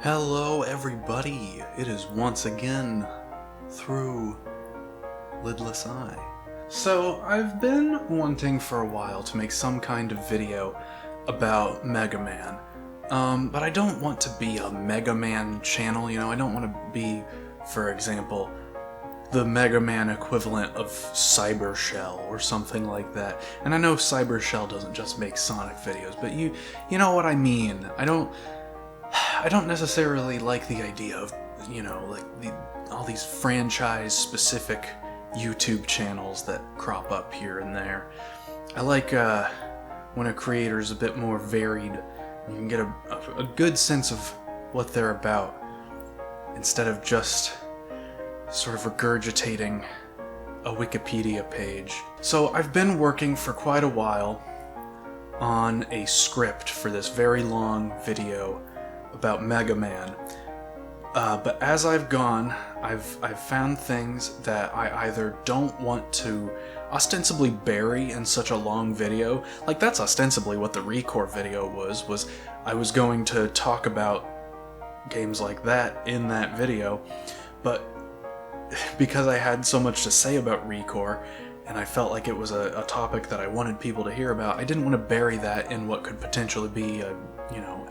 Hello everybody, it is once again through Lidless Eye. So I've been wanting for a while to make some kind of video about Mega Man, but I don't want to be a Mega Man channel, I don't want to be, for example, the Mega Man equivalent of Cyber Shell or something like that. And I know Cyber Shell doesn't just make Sonic videos, but you know what I mean. I don't necessarily like the idea of, all these franchise-specific YouTube channels that crop up here and there. I like when a creator's a bit more varied. You can get a good sense of what they're about, instead of just sort of regurgitating a Wikipedia page. So I've been working for quite a while on a script for this very long video about Mega Man. But as I've gone, I've found things that I either don't want to ostensibly bury in such a long video. Like, that's ostensibly what the Recore video was I was going to talk about games like that in that video, but because I had so much to say about Recore, and I felt like it was a topic that I wanted people to hear about, I didn't want to bury that in what could potentially be a,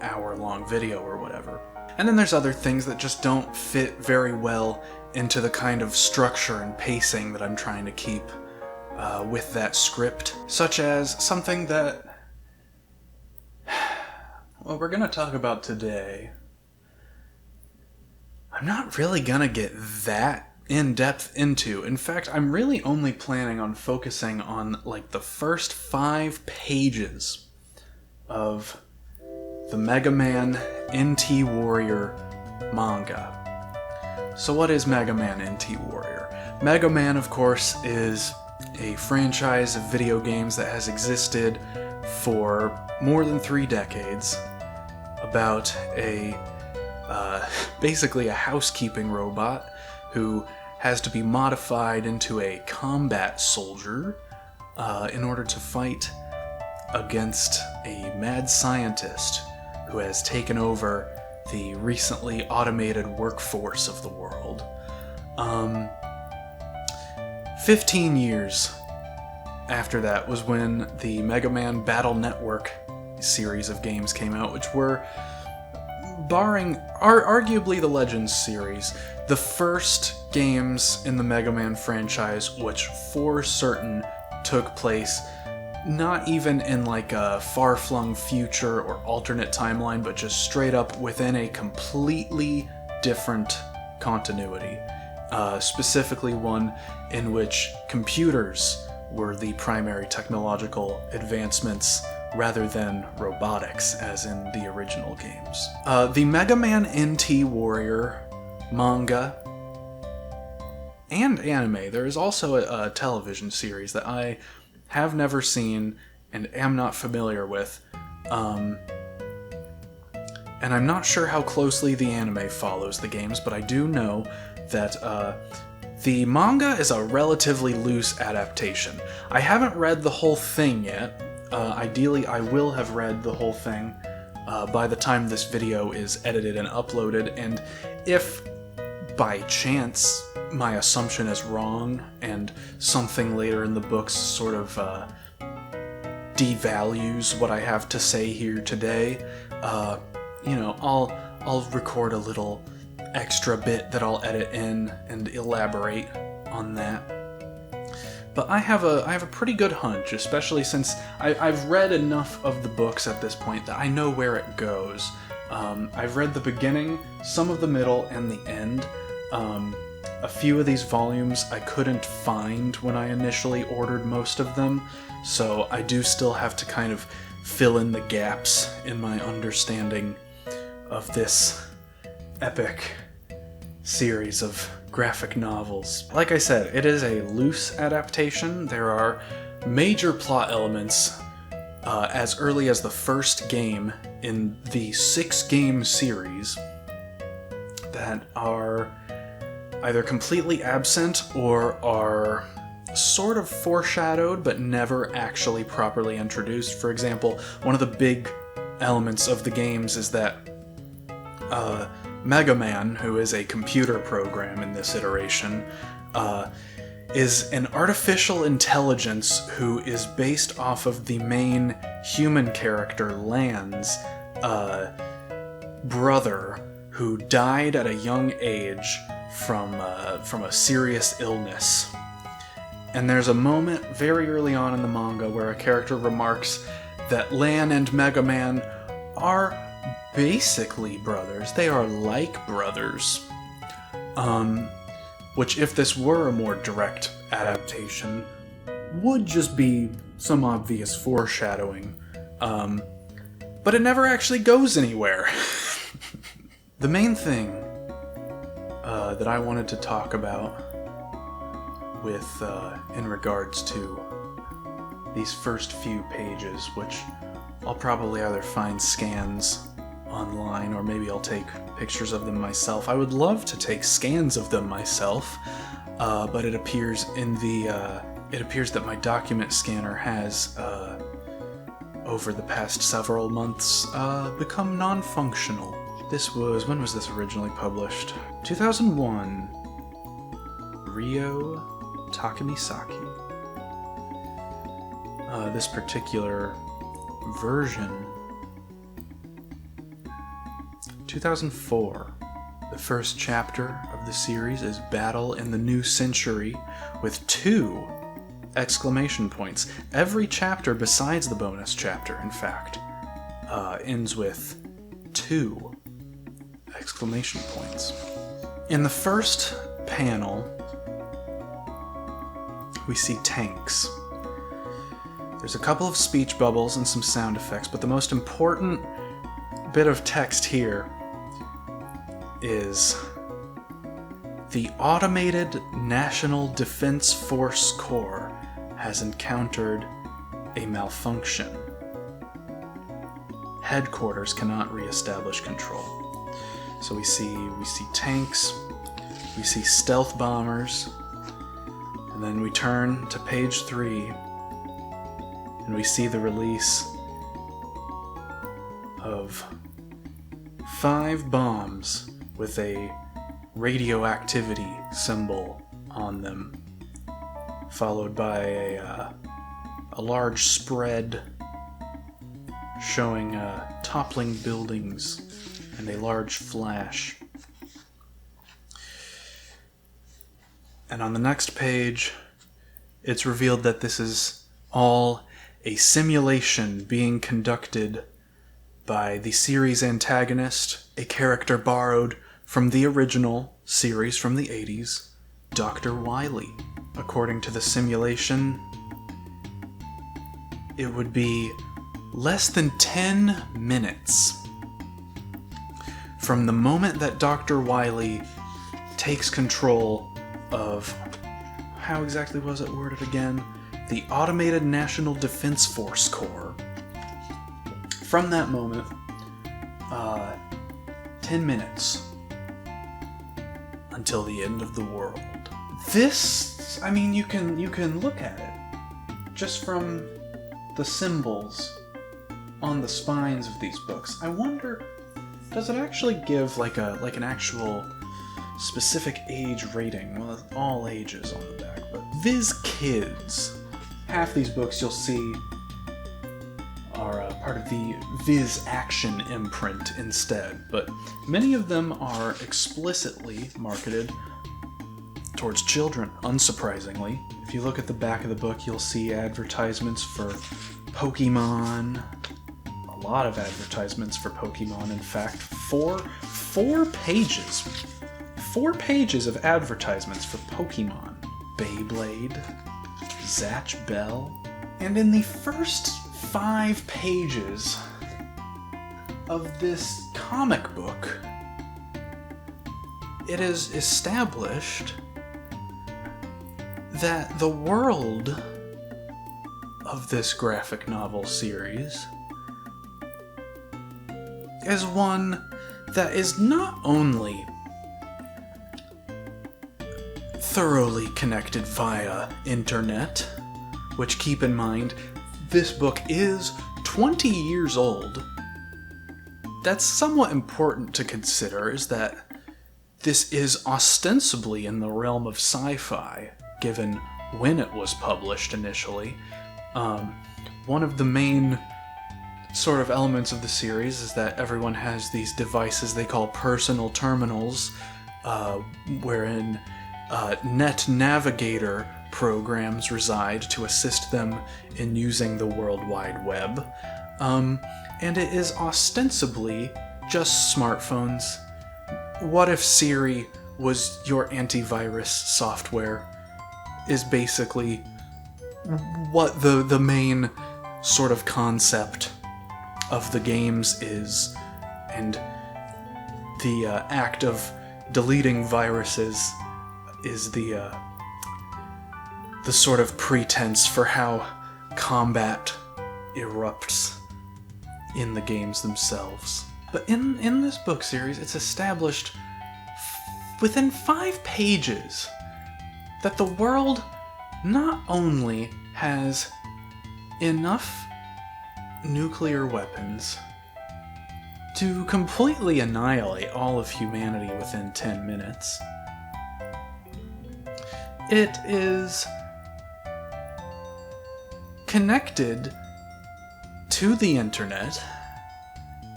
hour-long video or whatever. And then there's other things that just don't fit very well into the kind of structure and pacing that I'm trying to keep with that script, such as something that, we're gonna talk about today. I'm not really gonna get that in-depth into. In fact, I'm really only planning on focusing on, the first 5 pages of the Mega Man NT Warrior manga. So what is Mega Man NT Warrior? Mega Man, of course, is a franchise of video games that has existed for more than 3 decades, about basically a housekeeping robot who has to be modified into a combat soldier in order to fight against a mad scientist who has taken over the recently automated workforce of the world. 15 years after that was when the Mega Man Battle Network series of games came out, which were, barring arguably the Legends series, the first games in the Mega Man franchise which for certain took place not even in a far-flung future or alternate timeline, but just straight up within a completely different continuity. Specifically one in which computers were the primary technological advancements rather than robotics, as in the original games. The Mega Man NT Warrior manga and anime, there is also a television series that I have never seen and am not familiar with, and I'm not sure how closely the anime follows the games, but I do know that the manga is a relatively loose adaptation. I haven't read the whole thing yet. Ideally, I will have read the whole thing by the time this video is edited and uploaded, and if by chance my assumption is wrong and something later in the books sort of devalues what I have to say here today, I'll record a little extra bit that I'll edit in and elaborate on that. But I have a pretty good hunch, especially since I've read enough of the books at this point that I know where it goes. I've read the beginning, some of the middle, and the end. A few of these volumes I couldn't find when I initially ordered most of them, so I do still have to kind of fill in the gaps in my understanding of this epic series of graphic novels. Like I said, it is a loose adaptation. There are major plot elements as early as the first game in the 6-game series that are either completely absent or are sort of foreshadowed but never actually properly introduced. For example, one of the big elements of the games is that Mega Man, who is a computer program in this iteration, is an artificial intelligence who is based off of the main human character, Lan's, brother, who died at a young age from a serious illness. And there's a moment very early on in the manga where a character remarks that Lan and Mega Man are basically brothers. They are like brothers. Which, if this were a more direct adaptation, would just be some obvious foreshadowing. But it never actually goes anywhere. The main thing that I wanted to talk about with in regards to these first few pages, which I'll probably either find scans online or maybe I'll take pictures of them myself. I would love to take scans of them myself, but it appears that my document scanner has over the past several months become non-functional. When was this originally published? 2001. Ryo Takamisaki. This particular version, 2004. The first chapter of the series is Battle in the New Century, with 2 exclamation points. Every chapter besides the bonus chapter, in fact, ends with 2 exclamation points. In the first panel, we see tanks. There's a couple of speech bubbles and some sound effects, but the most important bit of text here is: the Automated National Defense Force Corps has encountered a malfunction. Headquarters cannot reestablish control. So we see tanks, we see stealth bombers, and then we turn to page 3, and we see the release of 5 bombs with a radioactivity symbol on them, followed by a large spread showing toppling buildings and a large flash. And on the next page, it's revealed that this is all a simulation being conducted by the series antagonist, a character borrowed from the original series from the 80s, Dr. Wylie. According to the simulation, it would be less than 10 minutes from the moment that Dr. Wylie takes control of, how exactly was it worded again? The Automated National Defense Force Corps. From that moment, 10 minutes until the end of the world. This, I mean, you can look at it just from the symbols on the spines of these books. I wonder, does it actually give like an actual specific age rating? Well, all ages on the back, but Viz Kids. Half these books you'll see are part of the Viz Action imprint instead, but many of them are explicitly marketed towards children, unsurprisingly. If you look at the back of the book, you'll see advertisements for Pokemon. A lot of advertisements for Pokemon, in fact. Four pages. 4 pages of advertisements for Pokemon. Beyblade. Zatch Bell. And in the first 5 pages of this comic book, it is established that the world of this graphic novel series is one that is not only thoroughly connected via internet, which, keep in mind, this book is 20 years old. that's somewhat important to consider, is that this is ostensibly in the realm of sci-fi, given when it was published initially. One of the main sort of elements of the series is that everyone has these devices they call personal terminals, wherein net navigator programs reside to assist them in using the World Wide Web. And it is ostensibly just smartphones. What if Siri was your antivirus software? Is basically what the main sort of concept of the games is, and the act of deleting viruses is the sort of pretense for how combat erupts in the games themselves. But in this book series, it's established within 5 pages that the world not only has enough nuclear weapons to completely annihilate all of humanity within 10 minutes, it is connected to the internet,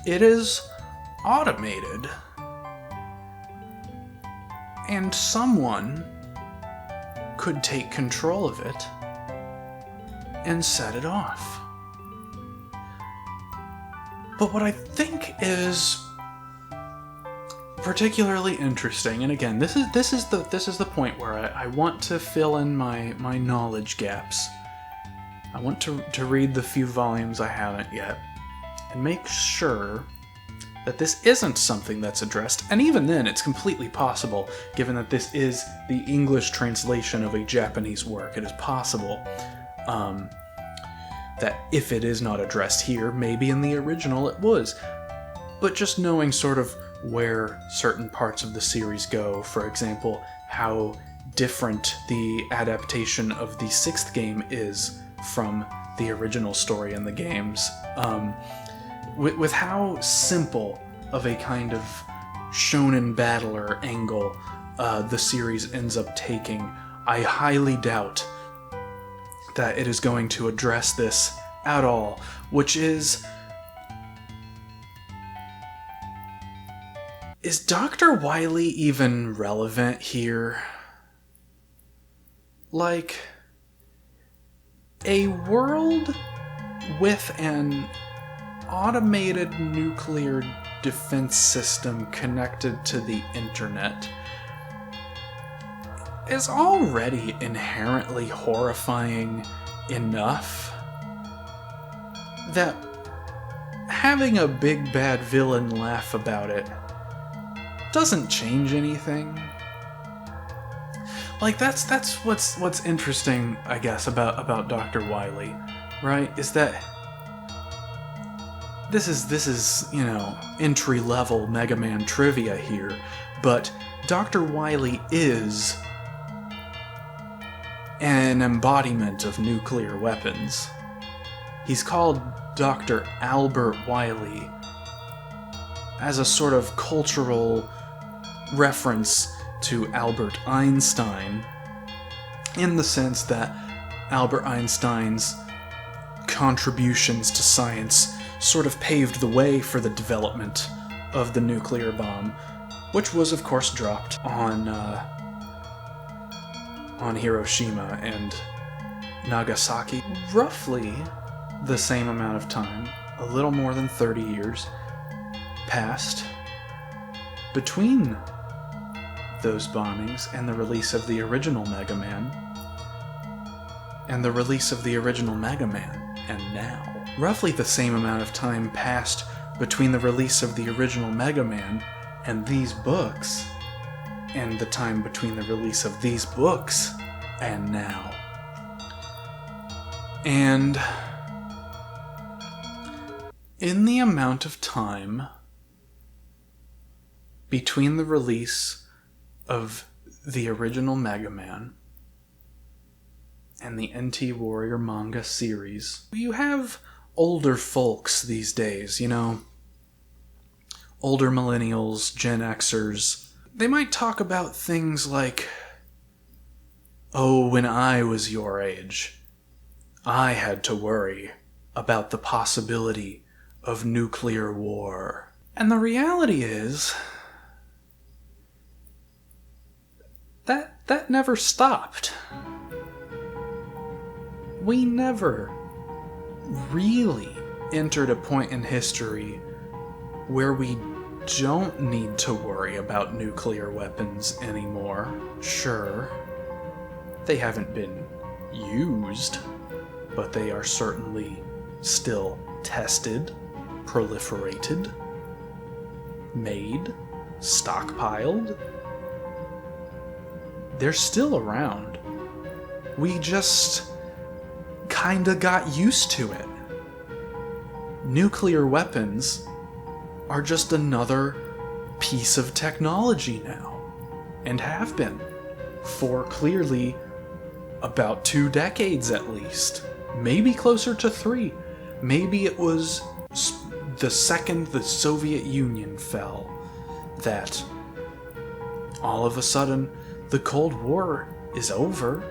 it is automated, and someone could take control of it and set it off. But what I think is particularly interesting, and again, this is the point where I want to fill in my knowledge gaps. I want to read the few volumes I haven't yet, and make sure that this isn't something that's addressed, and even then it's completely possible, given that this is the English translation of a Japanese work. It is possible that if it is not addressed here, maybe in the original it was. But just knowing sort of where certain parts of the series go, for example, how different the adaptation of the 6th game is from the original story in the games, with how simple of a kind of shonen battler angle the series ends up taking, I highly doubt that it is going to address this at all, which is Dr. Wylie even relevant here? Like, a world with an automated nuclear defense system connected to the internet is already inherently horrifying enough that having a big bad villain laugh about it doesn't change anything. Like, that's what's interesting, I guess, about Dr. Wylie, right? Is that this is you know, entry-level Mega Man trivia here, but Dr. Wylie is an embodiment of nuclear weapons. He's called Dr. Albert Wylie as a sort of cultural reference to Albert Einstein, in the sense that Albert Einstein's contributions to science sort of paved the way for the development of the nuclear bomb, which was of course dropped on Hiroshima and Nagasaki. Roughly the same amount of time, a little more than 30 years, passed between those bombings and the release of the original Mega Man, and the release of the original Mega Man, and now. Roughly the same amount of time passed between the release of the original Mega Man and these books, and the time between the release of these books and now. And in the amount of time between the release of the original Mega Man and the NT Warrior manga series, you have older folks these days, you know, older millennials, Gen Xers, they might talk about things like, oh, when I was your age, I had to worry about the possibility of nuclear war. And the reality is that never stopped. We never really entered a point in history where we don't need to worry about nuclear weapons anymore. Sure, they haven't been used, but they are certainly still tested, proliferated, made, stockpiled. They're still around. We just kinda got used to it. Nuclear weapons are just another piece of technology now, and have been for clearly about 2 decades at least, maybe closer to 3. Maybe it was the second the Soviet Union fell that all of a sudden the Cold War is over,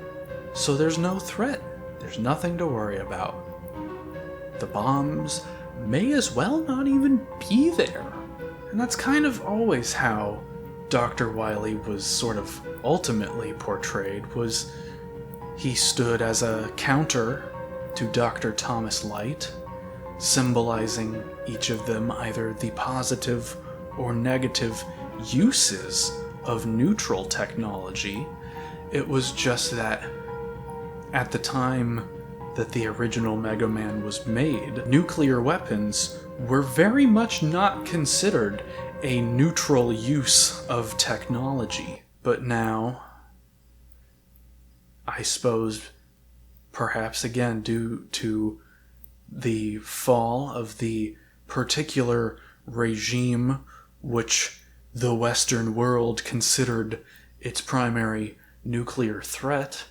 so there's no threat. There's nothing to worry about. The bombs may as well not even be there. And that's kind of always how Dr. Wylie was sort of ultimately portrayed, was he stood as a counter to Dr. Thomas Light, symbolizing each of them either the positive or negative uses of neutral technology. It was just that at the time that the original Mega Man was made, nuclear weapons were very much not considered a neutral use of technology. But now, I suppose, perhaps again due to the fall of the particular regime which the Western world considered its primary nuclear threat,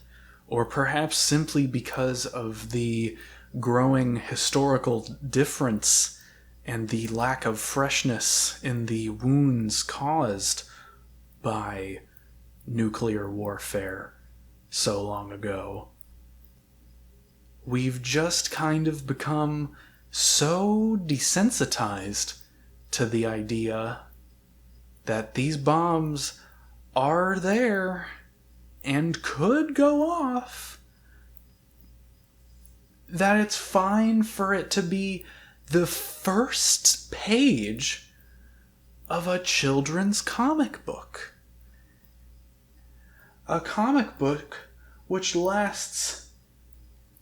or perhaps simply because of the growing historical difference and the lack of freshness in the wounds caused by nuclear warfare so long ago. We've just kind of become so desensitized to the idea that these bombs are there and could go off, that it's fine for it to be the first page of a children's comic book. A comic book which lasts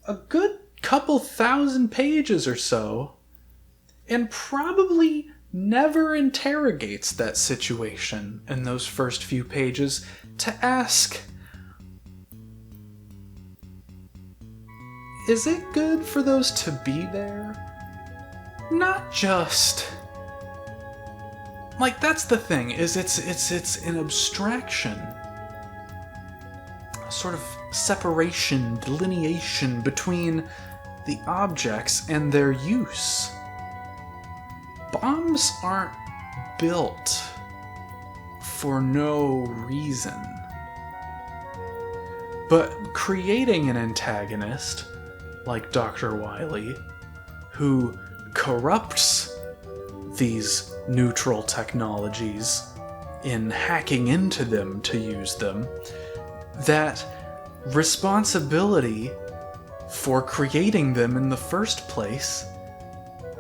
a good couple thousand pages or so, and probably never interrogates that situation in those first few pages to ask, is it good for those to be there? Not just... like, that's the thing, is it's an abstraction. A sort of separation, delineation between the objects and their use. Bombs aren't built for no reason. But creating an antagonist, like Dr. Wylie, who corrupts these neutral technologies in hacking into them to use them, that responsibility for creating them in the first place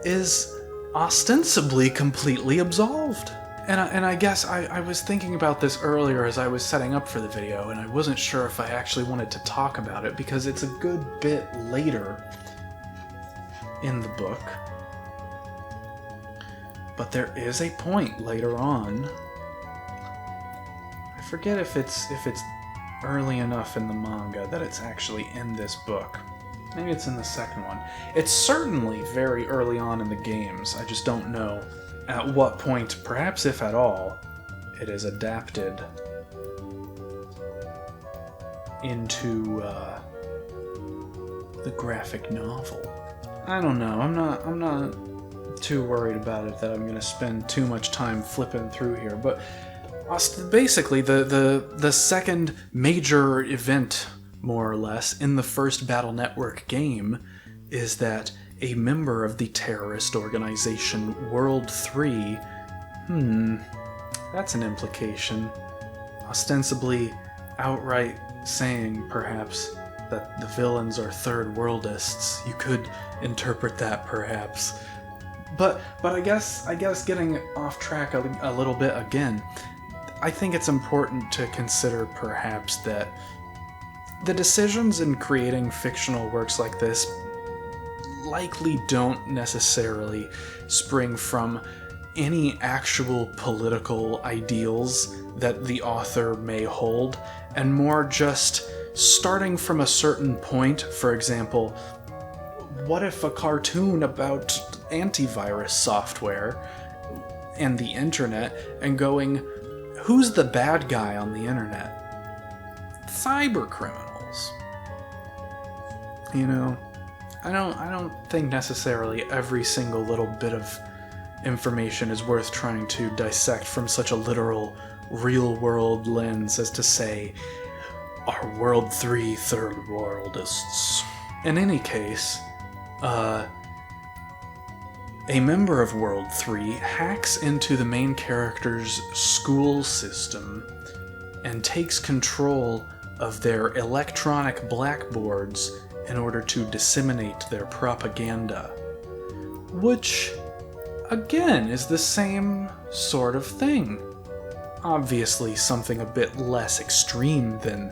is ostensibly completely absolved. And I guess I was thinking about this earlier as I was setting up for the video, and I wasn't sure if I actually wanted to talk about it, because it's a good bit later in the book. But there is a point later on. I forget if it's early enough in the manga that it's actually in this book. Maybe it's in the second one. It's certainly very early on in the games. I just don't know at what point, perhaps if at all, it is adapted into the graphic novel. I don't know. I'm not too worried about it that I'm going to spend too much time flipping through here. But basically, the second major event, more or less, in the first Battle Network game is that a member of the terrorist organization World 3, that's an implication. Ostensibly outright saying, perhaps, that the villains are third worldists. You could interpret that, perhaps. But I guess getting off track a little bit again, I think it's important to consider, perhaps, that the decisions in creating fictional works like this likely don't necessarily spring from any actual political ideals that the author may hold, and more just starting from a certain point. For example, what if a cartoon about antivirus software and the internet, and going, who's the bad guy on the internet? Cyber criminals. You know, I don't think necessarily every single little bit of information is worth trying to dissect from such a literal, real-world lens as to say, are World 3 third worldists? In any case, a member of World 3 hacks into the main character's school system and takes control of their electronic blackboards in order to disseminate their propaganda. Which, again, is the same sort of thing. Obviously something a bit less extreme than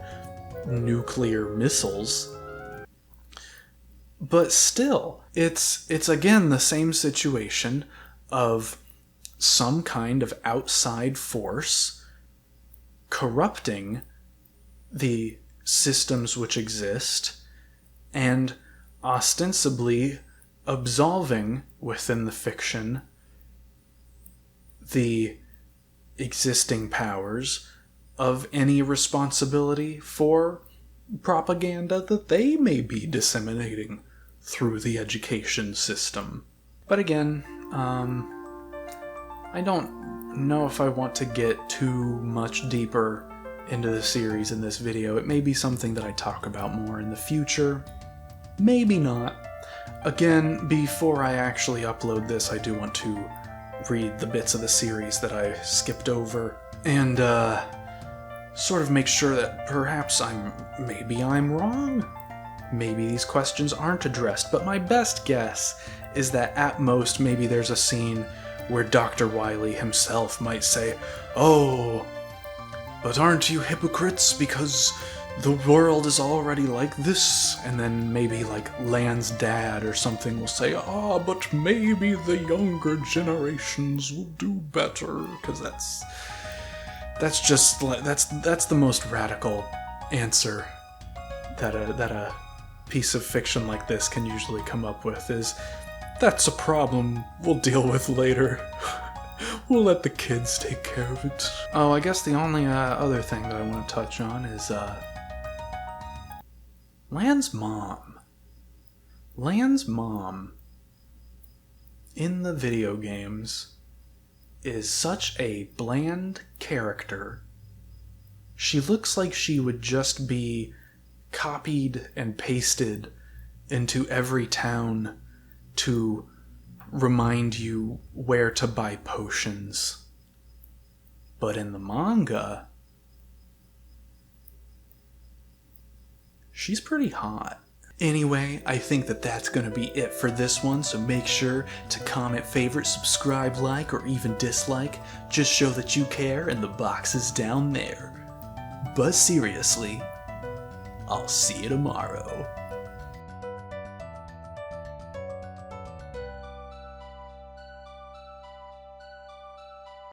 nuclear missiles. But still, it's again the same situation of some kind of outside force corrupting the systems which exist and ostensibly absolving within the fiction the existing powers of any responsibility for propaganda that they may be disseminating through the education system. But again, I don't know if I want to get too much deeper into the series in this video. It may be something that I talk about more in the future. Maybe not. Again, before I actually upload this, I do want to read the bits of the series that I skipped over and sort of make sure that perhaps maybe I'm wrong. Maybe these questions aren't addressed, but my best guess is that at most maybe there's a scene where Dr. Wylie himself might say, "Oh, but aren't you hypocrites because the world is already like this?" And then maybe like Lan's dad or something will say, but maybe the younger generations will do better, because that's the most radical answer that a piece of fiction like this can usually come up with, is that's a problem we'll deal with later. We'll let the kids take care of it. Oh, I guess the only other thing that I want to touch on is Lan's mom. Lan's mom in the video games is such a bland character. She looks like she would just be copied and pasted into every town to remind you where to buy potions. But in the manga, she's pretty hot. Anyway, I think that that's going to be it for this one, so make sure to comment, favorite, subscribe, like, or even dislike. Just show that you care, and the box is down there. But seriously, I'll see you tomorrow.